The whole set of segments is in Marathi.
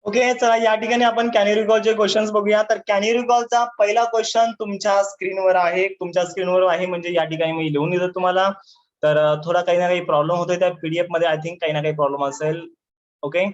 ओके, चला या ठिकाणी आपण कॅन यू रिकॉलचे क्वेश्चन्स बघूया. तर कॅन यू रिकॉलचा पहिला क्वेश्चन तुमच्या स्क्रीनवर आहे म्हणजे या ठिकाणी मी लिहून दिलं तुम्हाला. तर थोडा काही ना काही प्रॉब्लेम होतोय त्या पीडीएफ मध्ये. आय थिंक काही ना काही प्रॉब्लेम असेल. ओके,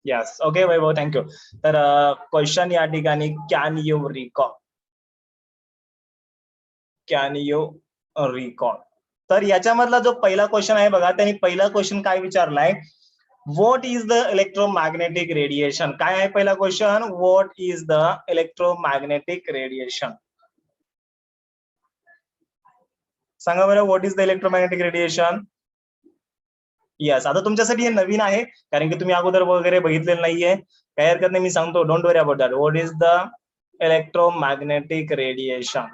यस, ओके वैभव, थँक्यू. तर क्वेश्चन या ठिकाणी कॅन यू रिकॉल. तर याच्यामधला जो पहिला क्वेश्चन आहे बघा, त्यांनी पहिला क्वेश्चन काय विचारलाय, what is the electromagnetic radiation. काय आहे पहिला question, what is the electromagnetic radiation. सांगा बरं, what is the electromagnetic radiation. Yes, आता तुमच्यासाठी हे नवीन आहे कारण की तुम्ही अगोदर वगैरे बघितलेलं नाहीये. काही हरकत नाही, मी सांगतो, don't worry about that. What is the electromagnetic radiation.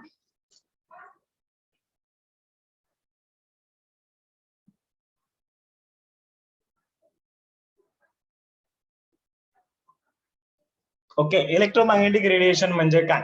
Okay, electromagnetic radiation म्हणजे काय.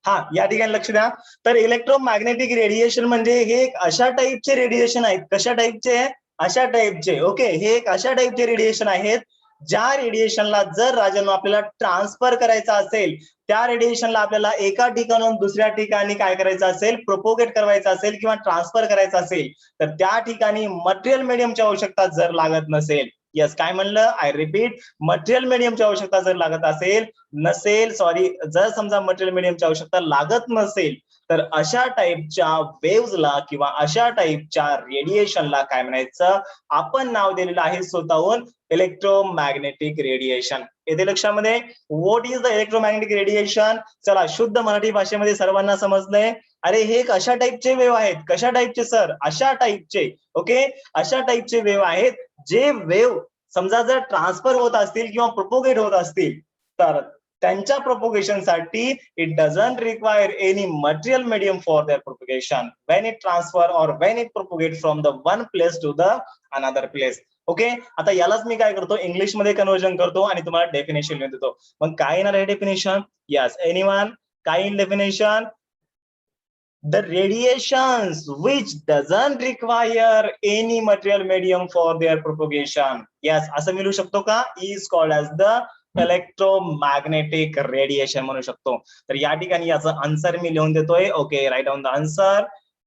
हा, या ठिकाणी लक्ष द्या. तर इलेक्ट्रोमॅग्नेटिक रेडिएशन म्हणजे हे एक अशा टाईपचे रेडिएशन आहेत. कशा टाईपचे, अशा टाईपचे. ओके, हे एक अशा टाईपचे रेडिएशन आहेत ज्या रेडिएशनला जर राजांनो आपल्याला ट्रान्सफर करायचा असेल, त्या रेडिएशनला आपल्याला एका ठिकाणाहून दुसऱ्या ठिकाणी काय करायचं असेल, प्रोपोगेट करायचं असेल किंवा ट्रान्सफर करायचं असेल, तर त्या ठिकाणी मटेरियल मीडियमची आवश्यकता जर लागत नसेल. यस, काय म्हणलं, आय रिपीट, मटेरियल मीडियमची आवश्यकता जर लागत नसेल, जर समजा मटेरियल मीडियमची आवश्यकता लागत नसेल, तर अशा टाईपच्या वेव्हजला किंवा अशा टाईपच्या रेडिएशनला काय म्हणायचं, आपण नाव दिलेलं आहे स्वतःहून इलेक्ट्रोमॅग्नेटिक रेडिएशन. येथे लक्षामध्ये, what is the electromagnetic radiation. चला, शुद्ध मराठी भाषेमध्ये सर्वांना समजलंय. अरे, हे एक अशा टाईपचे वेव्ह आहेत. कशा टाईपचे सर, अशा टाईपचे. ओके, अशा टाईपचे वेव्ह आहेत जे वेव्ह समजा जर ट्रान्सफर होत असतील किंवा प्रोपोगेट होत असतील, तर त्यांच्या प्रोपोगेशनसाठी it doesn't require any material medium for their propagation when it transfer or when it propagate from the one place to the another place. Okay, आता यालाच मी काय करतो, इंग्लिश मध्ये कन्वर्जन करतो आणि तुम्हाला डेफिनेशन लिहून देतो. मग काय येणार आहे डेफिनेशन. यस, एनीवन, काय in definition, the radiations which doesn't require any material medium for their propagation. Yes, असं मिळू शकतो का, is called as the electromagnetic radiation म्हणू शकतो. तर या ठिकाणी याचं आन्सर मी लिहून देतोय. Okay, right down the answer,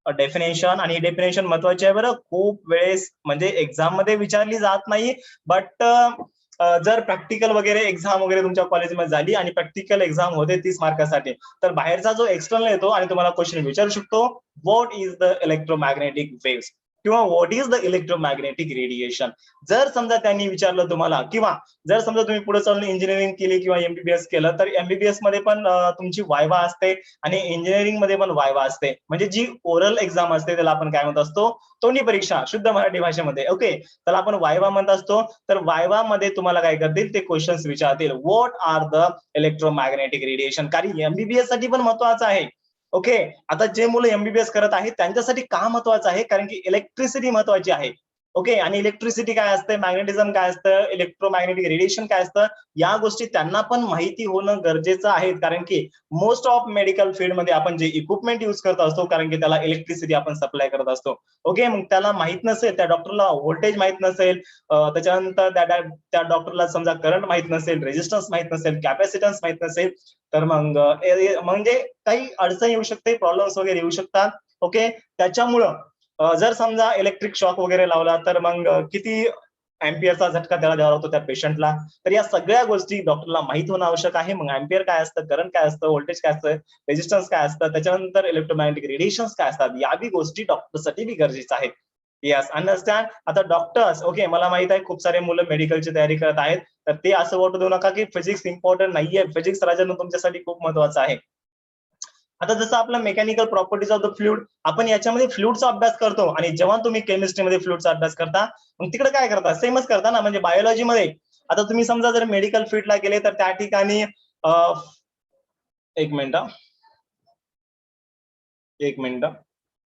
definition. आणि ही डेफिनेशन महत्वाची आहे बरं, खूप वेळेस म्हणजे एक्झाम मध्ये विचारली जात नाही, बट जर प्रॅक्टिकल वगैरे एक्झाम वगैरे तुमच्या कॉलेजमध्ये झाली आणि प्रॅक्टिकल एक्झाम होते 30 मार्कासाठी, तर बाहेरचा जो एक्सटर्नल येतो आणि तुम्हाला क्वेश्चन विचारू शकतो, what is the electromagnetic waves किंवा what is the electromagnetic radiation. जर समजा त्यांनी विचारलं तुम्हाला, किंवा जर समजा तुम्ही पुढे चालून इंजिनिअरिंग केली किंवा एमबीबीएस केलं, तर एमबीबीएस मध्ये पण तुमची वायवा असते आणि इंजिनिअरिंग मध्ये पण वायवा असते. म्हणजे जी ओरल एक्झाम असते त्याला आपण काय म्हणत असतो, तोंडी परीक्षा, शुद्ध मराठी भाषेमध्ये. ओके, त्याला आपण वायवा म्हणत असतो. तर वायवा मध्ये तुम्हाला काय करतील, ते क्वेश्चन्स विचारतील, what are the electromagnetic radiation. कारण एमबीबीएस साठी पण महत्वाचं आहे. ओके, आता जे मुलं एमबीबीएस करत आहेत त्यांच्यासाठी का महत्वाचं आहे, कारण की इलेक्ट्रिसिटी महत्वाची आहे. ओके, आणि इलेक्ट्रिसिटी काय असतं, मॅग्नेटिझम काय असतं, इलेक्ट्रोमॅग्नेटिक रेडिएशन काय असतं, या गोष्टी त्यांना पण माहिती होणं गरजेचं आहे. कारण की मोस्ट ऑफ मेडिकल फील्डमध्ये आपण जे इक्विपमेंट युज करत असतो, कारण की त्याला इलेक्ट्रिसिटी आपण सप्लाय करत असतो. ओके, मग त्याला माहित नसेल, त्या डॉक्टरला व्होल्टेज माहित नसेल, त्याच्यानंतर त्या डॉक्टरला समजा करंट माहित नसेल, रेजिस्टन्स माहित नसेल, कॅपॅसिटन्स माहित नसेल, तर मग म्हणजे काही अडचण येऊ शकते, प्रॉब्लेम्स वगैरे येऊ शकतात. ओके, त्याच्यामुळं जर समजा इलेक्ट्रिक शॉक वगैरे लावला, तर मग किती अँपियरचा झटका त्याला द्यावा लागतो त्या पेशंटला. तर या सगळ्या गोष्टी डॉक्टरला माहित होणं आवश्यक आहे. मग अँपियर काय असतं, करंट काय असतं, व्होल्टेज काय असतं, रेजिस्टन्स काय असतं, त्याच्यानंतर इलेक्ट्रोमॅग्नेटिक रेडिएशन्स काय असतात, या बी गोष्टी डॉक्टरसाठी बी गरजेचं आहे. Yes, understand. आता डॉक्टर्स, ओके, मला माहित आहे खूप सारे मुलं मेडिकलची तयारी करत आहेत, तर ते असं वाटू देऊ नका की फिजिक्स इम्पॉर्टंट नाहीये. फिजिक्स राजांनो तुमच्यासाठी खूप महत्वाचं आहे. आता जसं आपलं mechanical properties of the fluid, आपण याच्यामध्ये फ्लुइडचा अभ्यास करतो, आणि जेव्हा तुम्ही केमिस्ट्रीमध्ये फ्लुइडचा अभ्यास करता, मग तिकडे काय करता, सेमच करता ना. म्हणजे बायोलॉजीमध्ये आता तुम्ही समजा जर मेडिकल फील्डला गेले, तर त्या ठिकाणी एक मिनिट,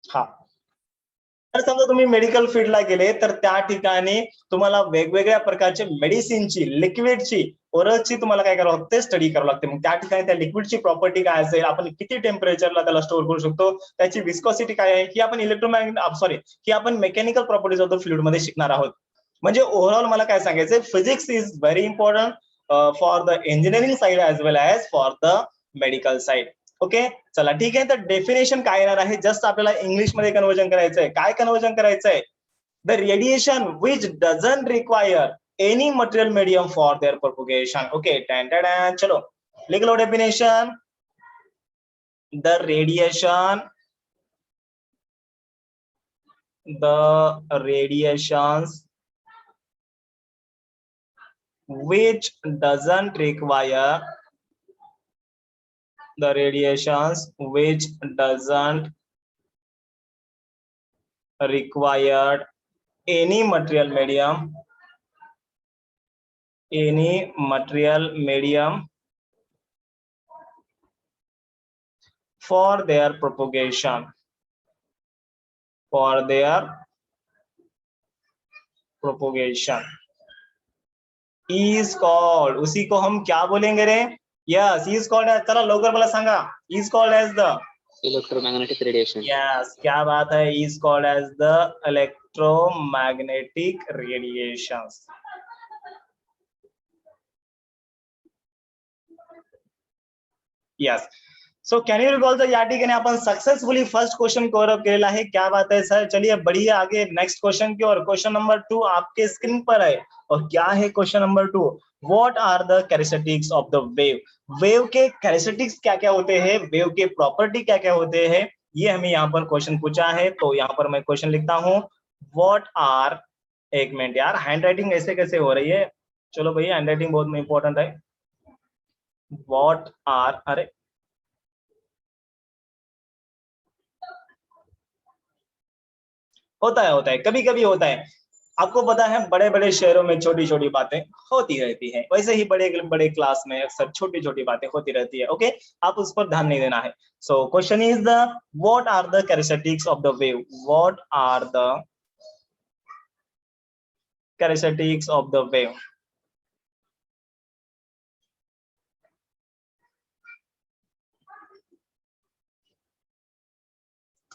हा, तर समजा तुम्ही मेडिकल फील्डला गेले, तर त्या ठिकाणी तुम्हाला वेगवेगळ्या प्रकारच्या मेडिसिनची, लिक्विडची, ओरलची तुम्हाला काय करावं लागते, स्टडी करावं लागते. मग त्या ठिकाणी त्या लिक्विडची प्रॉपर्टी काय असेल, आपण किती टेम्परेचरला त्याला स्टोअर करू शकतो, त्याची विस्कॉसिटी काय आहे, ही आपण ही आपण mechanical properties of the fluid मध्ये शिकणार आहोत. म्हणजे ओव्हरऑल मला काय सांगायचंय, physics is very important for the engineering side as well as for the medical side. Okay, चला ठीक आहे. तर डेफिनेशन काय येणार आहे, जस्ट आपल्याला इंग्लिश मध्ये कन्वर्जन करायचंय. काय कन्वर्जन करायचंय? The radiation which doesn't require any material medium for their propagation. Okay, चलो लिख low definition. The radiation, the radiations which doesn't require the radiations which doesn't require any material medium for their propagation is called, उसी को हम क्या बोलेंगे रे? Yes, is called as, चला लवकर मला सांगा, is called as the electromagnetic radiation. Yes, क्या बात है, is called as the electromagnetic radiations. Yes. So can you recall तर या ठिकाणी आपण successfully first question cover up केलेला आहे. क्या बात है सर. चलिए बढ़िए आगे नेक्स्ट क्वेश्चन की ओर. क्वेश्चन नंबर 2 आपके स्क्रीन पर है. और क्या है question number 2? What are the characteristics of the wave? Wave के कैरेक्टरिस्टिक्स क्या क्या होते हैं, वेव के प्रॉपर्टी क्या क्या होते हैं, ये हमें यहाँ पर क्वेश्चन पूछा है. तो यहाँ पर मैं क्वेश्चन लिखता हूँ. व्हाट आर, एक मिनट यार, हैंड राइटिंग ऐसे कैसे हो रही है? चलो भैया, हैंड राइटिंग बहुत इंपॉर्टेंट है. व्हाट आर, अरे होता है, कभी कभी होता है. आपको पता है बड़े बड़े शहरों में छोटी छोटी बातें होती रहती है, वैसे ही बड़े बड़े क्लास में अक्सर छोटी छोटी बातें होती रहती है. ओके, आप उस पर ध्यान नहीं देना है. So question is the what are the characteristics of the wave? What are the characteristics of the wave?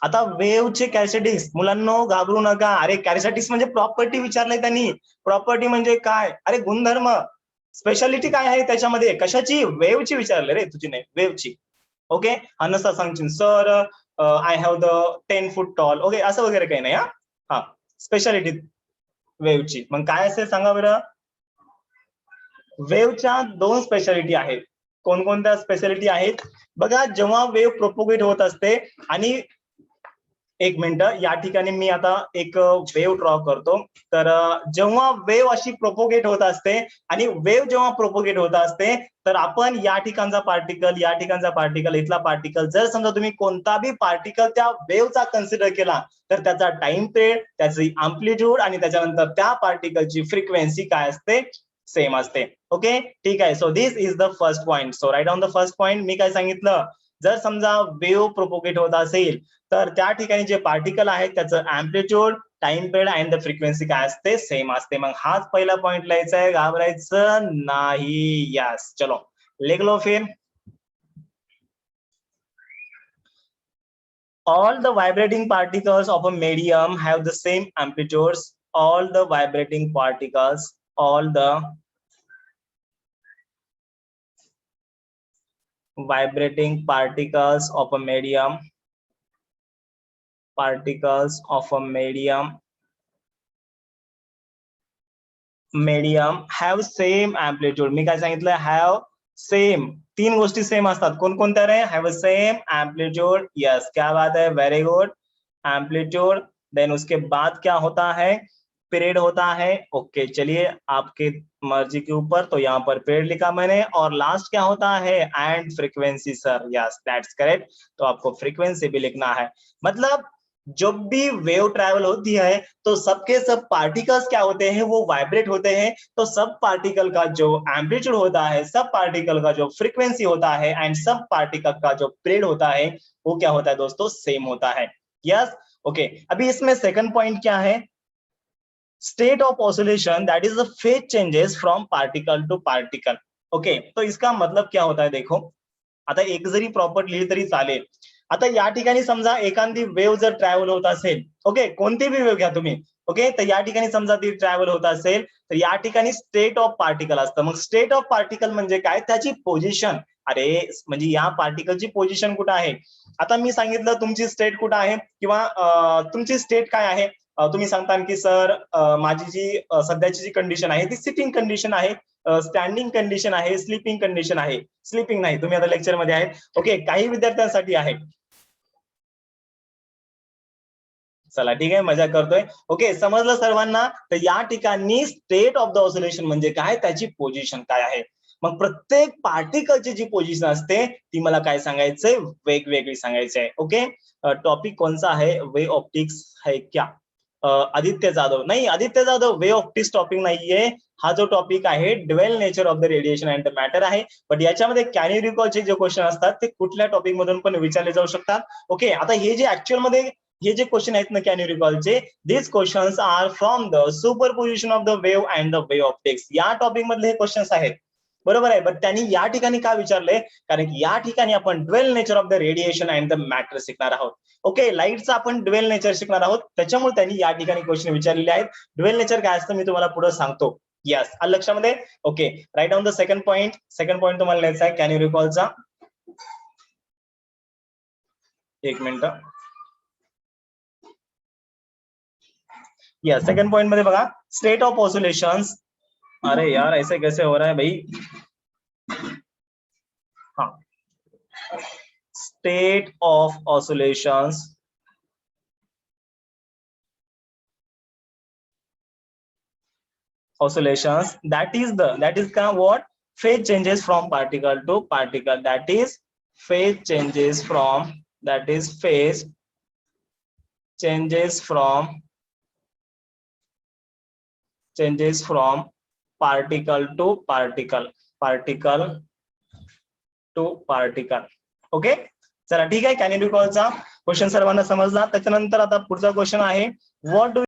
आता वेव्हचे कॅरेक्टरिस्टिक्स, मुलांनो घाबरू नका. अरे कॅरेक्टरिस्टिक्स म्हणजे प्रॉपर्टी विचारलंय त्यांनी. प्रॉपर्टी म्हणजे काय? अरे गुणधर्म, स्पेशालिटी काय आहे त्याच्यामध्ये, कशाची? वेव्हची विचारले रे, तुझी नाही, वेव्हची. ओके, नसता सांगशील sir I have the 10 foot tall, okay असं वगैरे काही नाही. हा स्पेशालिटी वेव्हची. मग काय असेल सांगा बरं. वेव्हच्या 2 स्पेशालिटी आहेत. कोणकोणत्या स्पेशालिटी आहेत बघा. जेव्हा वेव्ह प्रोपोगेट होत असते, आणि एक मिनिट या ठिकाणी मी आता एक वेव्ह ड्रॉ करतो. तर जेव्हा वेव्ह अशी प्रोपोगेट होत असते, आणि वेव्ह जेव्हा प्रोपोगेट होत असते, तर आपण या ठिकाणचा पार्टिकल, या ठिकाणचा पार्टिकल, इथला पार्टिकल, जर समजा तुम्ही कोणता बी पार्टिकल त्या वेव्हचा कन्सिडर केला, तर त्याचा टाइम पिरियड, त्याची अँप्लिट्यूड, आणि त्याच्यानंतर त्या पार्टिकलची फ्रिक्वेन्सी काय असते? सेम असते. ओके, ठीक आहे. So this is the first point. So write down the first point. मी काय सांगितलं, जर समजा वेव्ह प्रोपोगेट होत असेल, तर त्या ठिकाणी जे पार्टिकल आहेत त्याचं amplitude, time period and the frequency काय असते? सेम असते. मग हाच पहिला पॉइंट लिहायचा आहे, घाबरायचं नाही. यस, चलो लिख लो फिर. All the vibrating particles of a medium have the same amplitudes. All the vibrating particles, all the vibrating particles of a medium, particles of a medium have same amplitude. मी काय सांगितलं? have same. 3 गोष्टी सेम असतात. कोणकोणत्या रे? have a same amplitude. Yes, क्या बात है, वेरी गुड. एम्पलीट्यूड, देन उसके बाद क्या होता है? पीरियड होता है. ओके, चलिए आपके मर्जी के ऊपर. तो यहाँ पर पीरियड लिखा मैंने, और लास्ट क्या होता है? End frequency. Sir yes, that's correct. तो आपको फ्रीक्वेंसी भी लिखना है. मतलब जब भी वेव ट्रैवल होती है, तो सबके सब पार्टिकल्स क्या होते हैं? वो वाइब्रेट होते हैं. तो सब पार्टिकल का जो एम्पलीट्यूड होता है, सब पार्टिकल का जो फ्रीक्वेंसी होता है, एंड सब पार्टिकल का जो पीरियड होता है, वो क्या होता है दोस्तों? सेम होता है. Yes, okay. अभी इसमें सेकंड पॉइंट क्या है? State of oscillation, that is the phase changes from particle to particle. Okay, तो इसका मतलब क्या होता है? देखो, आता एक जरी प्रॉपर्टी लिहिली तरी चालेल, आता या ठिकाणी समजा एखादी वेव्ह जर ट्रॅव्हल होत असेल, ओके, कोणती बी वेव्ह घ्या तुम्ही, ओके, तर या ठिकाणी समजा ती ट्रॅव्हल होत असेल तर या ठिकाणी स्टेट ऑफ पार्टिकल असतं. मग स्टेट ऑफ पार्टिकल म्हणजे काय, त्याची पोझिशन. अरे म्हणजे या पार्टिकलची पोझिशन कुठं आहे. आता मी सांगितलं तुमची स्टेट कुठं आहे किंवा तुमची स्टेट काय आहे. तुम्ही सांगता की सर माझी जी सध्याची जी कंडिशन आहे ती सिटिंग कंडिशन आहे, स्टँडिंग कंडिशन आहे, स्लीपिंग कंडिशन आहे. स्लीपिंग नाही, तुम्ही आता लेक्चर मध्ये आहेत. ओके, काही विद्यार्थ्यांसाठी आहे. चला ठीक आहे, मजा करतोय. ओके, समजलं सर्वांना. तर या ठिकाणी स्टेट ऑफ द ऑसिलेशन म्हणजे काय, त्याची पोझिशन काय आहे. मग प्रत्येक पार्टिकलची जी पोझिशन असते ती मला काय सांगायचंय, वेगवेगळी सांगायची आहे. ओके, टॉपिक कोणता आहे, वे ऑप्टिक्स है क्या. आदित्य जाधव नाही, Aditya Jadhav wave optics topic नाहीये. हा जो टॉपिक आहे dual nature of the radiation and the matter आहे. बट याच्यामध्ये कॅन यू रिकॉलचे जे क्वेश्चन असतात ते कुठल्या टॉपिक मधून पण विचारले जाऊ शकतात. ओके, आता हे जे ऍक्च्युअल मध्ये हे जे क्वेश्चन आहेत ना कॅन यू रिकॉलचे, this questions are from the superposition of the wave and the wave optics. या टॉपिक मधले हे क्वेश्चन्स आहेत. बरोबर आहे. बट त्यांनी या ठिकाणी का विचारले, कारण की या ठिकाणी आपण dual nature of the radiation and the matter शिकणार आहोत. ओके, लाईटचा आपण ड्वेल नेचर शिकणार आहोत, त्याच्यामुळे त्यांनी या ठिकाणी क्वेश्चन विचारलेले आहेत. ड्वेल नेचर काय असतं मी तुम्हाला पुढे सांगतो. यस, आलं लक्षामध्ये. Okay, right down the second point. Second point तुम्हाला लिहायचा आहे कॅन यू रिकॉलचा. एक मिनिट. यस, सेकंड पॉइंट मध्ये बघा, स्टेट ऑफ ऑसिलेशंस. अरे यार ऐसे कैसे हो रहा है भाई. हाँ, state of oscillations that is what phase changes from particle to particle. That is phase changes from particle to particle. Okay, चला ठीक आहे. कॅन यू रिकॉलचा क्वेश्चन सर्वांना समजला. त्याच्यानंतर आता पुढचा क्वेश्चन आहे, व्हॉट डू